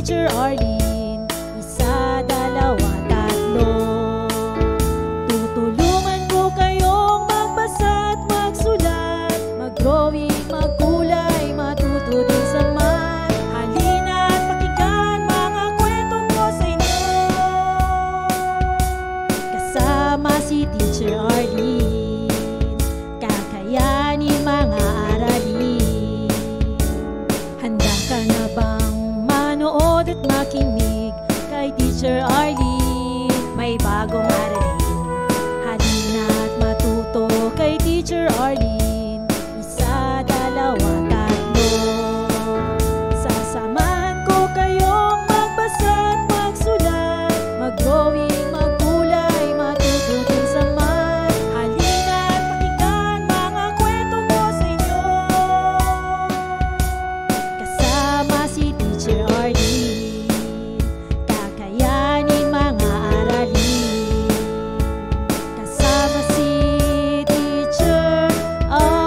Teacher Arlene. Isa, dalawa, tatlo. Tutulungan ko kayong magbasa at magsulat, mag-drawing, magkulay, matuto din sa math. Halina at pakinggan mga kwento ko sa inyo. Kasama si Teacher Arlene, kakayanin mga aralin. Handa ka na bang manood at makinig kay Teacher Arlene? May bagong aralin. Halina at matuto kay Teacher Arlene. Isa, dalawa, tatlo. Sasamahan ko kayong magbasa at magsulat, mag-drawing, magkulay, matuto din sa math. Halina at pakinggan mga kwento ko sa inyo. Kasama si Teacher Arlene, kakayanin mga aralin. Kasama si Teacher Arlene.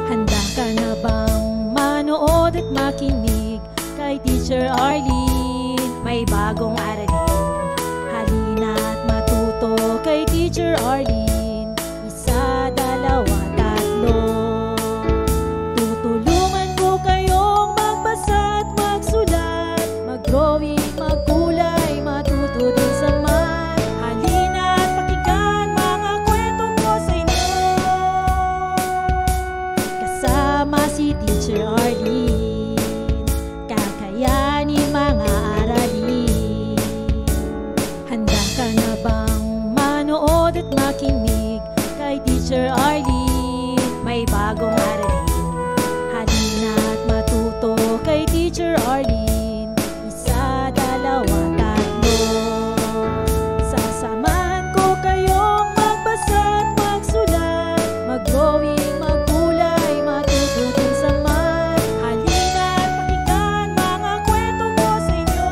Handa ka na bang manood at makinig kay Teacher Arlene? May bagong aralin. Halina at matuto kay Teacher Arlene. Isa, dalawa, tatlo. Tutulungan ko kayong magbasa at magsulat, mag-drawing, magkulay, matuto din sa math. Halina at pakinggan mga kwento ko sa inyo. Kasama si Teacher Arlene, kakayanin mga aralin. Handa ka na bang manood at makinig kay Teacher Arlene? May bagong aralin. Halina at matuto kay Teacher Arlene. Isa, dalawa, tatlo. Sasamahan ko kayong magbasa at magsulat, mag-drawing, magkulay, matuto din sa math. Halina at pakinggan mga kwento ko sa inyo.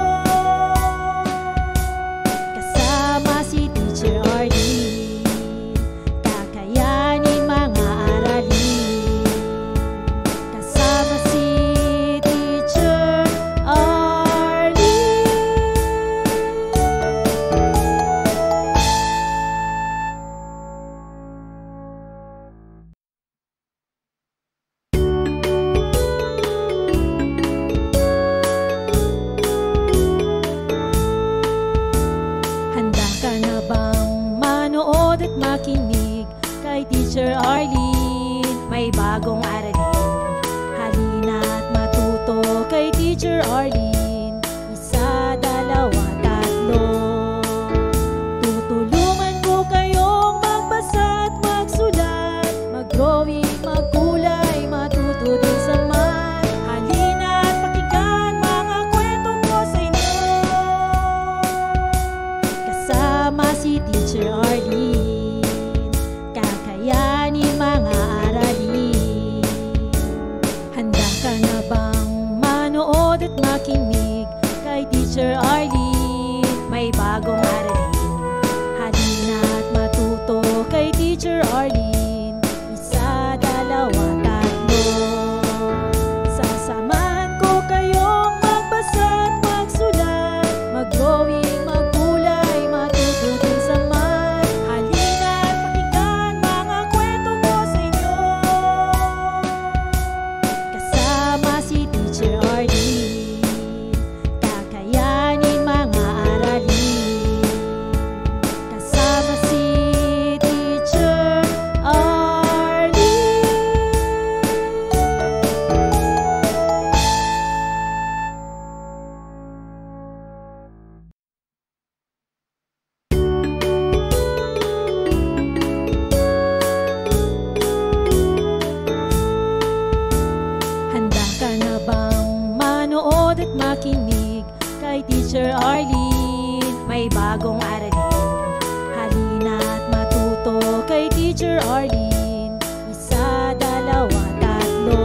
Kasama si Teacher Arlene, kakayanin mga aralin. Kasama si Teacher Arlene. Handa ka na bang manood at makinig kay Teacher Arlene? May bagong aralin. Halina at matuto kay Teacher Arlene. Isa, dalawa, tatlo. Tutulungan ko kayong magbasa at magsulat, mag-drawing, magkulay, matuto din sa math. Halina at pakinggan mga kwento ko sa inyo. Kasama si Teacher Arlene, kakayanin mga aralin. Handa ka na bang manood at makinig kay Teacher Arlene? May bagong aralin. Halina at matuto kay Teacher Arlene. Isa, dalawa, tatlo. Sasamahan ko kayong magbasa at magsulat, mag-drawing, magkulay, matuto din sa math. Halina at pakinggan mga kwento ko sa inyo. Kasama si Teacher Arlene, kakayanin mga aralin. Kasama si Teacher Arlene. Handa ka na bang manood at makinig kay Teacher Arlene? May bagong aralin. Halina at matuto kay Teacher Arlene. Isa, dalawa, tatlo.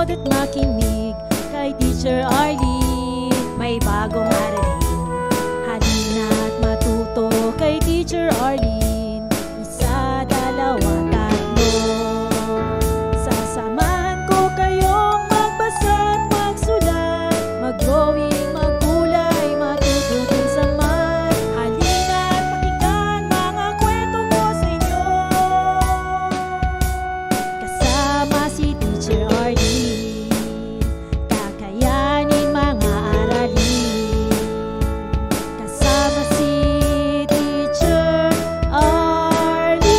manood at makinig kay Teacher Arlene. May bagong aralin, halina't matuto kay Teacher Arlene. Isa, dalawa, tatlo. Sasamahan ko kayong magbasa at magsulat, mag-drawing, magkulay, matuto din sa math. Halina't pakinggan mga kwento ko sa inyo, kasama si Teacher Arlene. Kakayanin mga aralin, kasama si Teacher Arlene.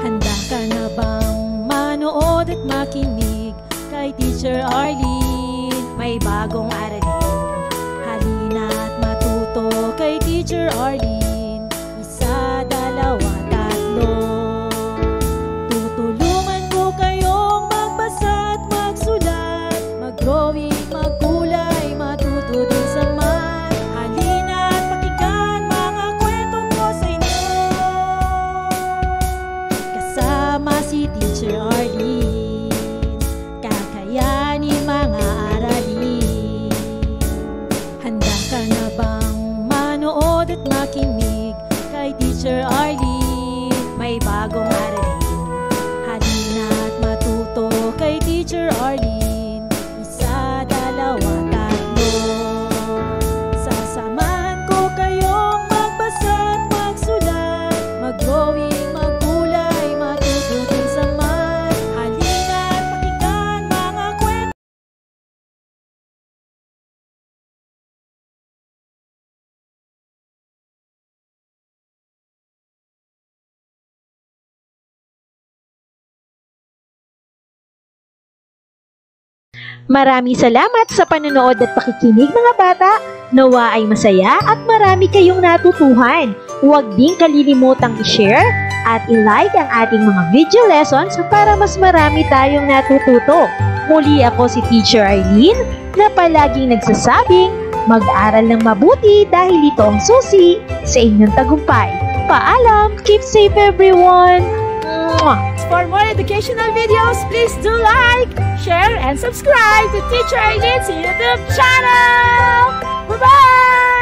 Handa ka na bang manood at makinig kay Teacher Arlene? May bagong aralin, halina't matuto kay Teacher Arlene. Isa, dalawa, tatlo. Tutulungan ko kayong magbasa at magsulat, mag-drawing, magkulay, matuto din sa math. Halina't pakinggan mga kwento ko sa inyo, kasama si Teacher Arlene. Kakayanin mga aralin. Handa ka na bang manood at makinig kay Teacher Arlene? May bagong aralin, halina't matuto kay Teacher Arlene. Isa, dalawa, tatlo. Sasamahan ko kayong magbasa at magsulat, mag-drawing, magkulay, matuto din sa math. Halina't pakinggan mga kwento. Maraming salamat sa panonood at pakikinig mga bata. Nawa ay masaya at marami kayong natutuhan. Huwag din kalilimutang i-share at i-like ang ating mga video lessons para mas marami tayong natututo. Muli ako si Teacher Arlene na palaging nagsasabing mag-aral ng mabuti dahil ito ang susi sa inyong tagumpay. Paalam! Keep safe everyone! Mwah! For more educational videos, please do like, share, and subscribe to Teacher Arlene's YouTube channel. Bye-bye!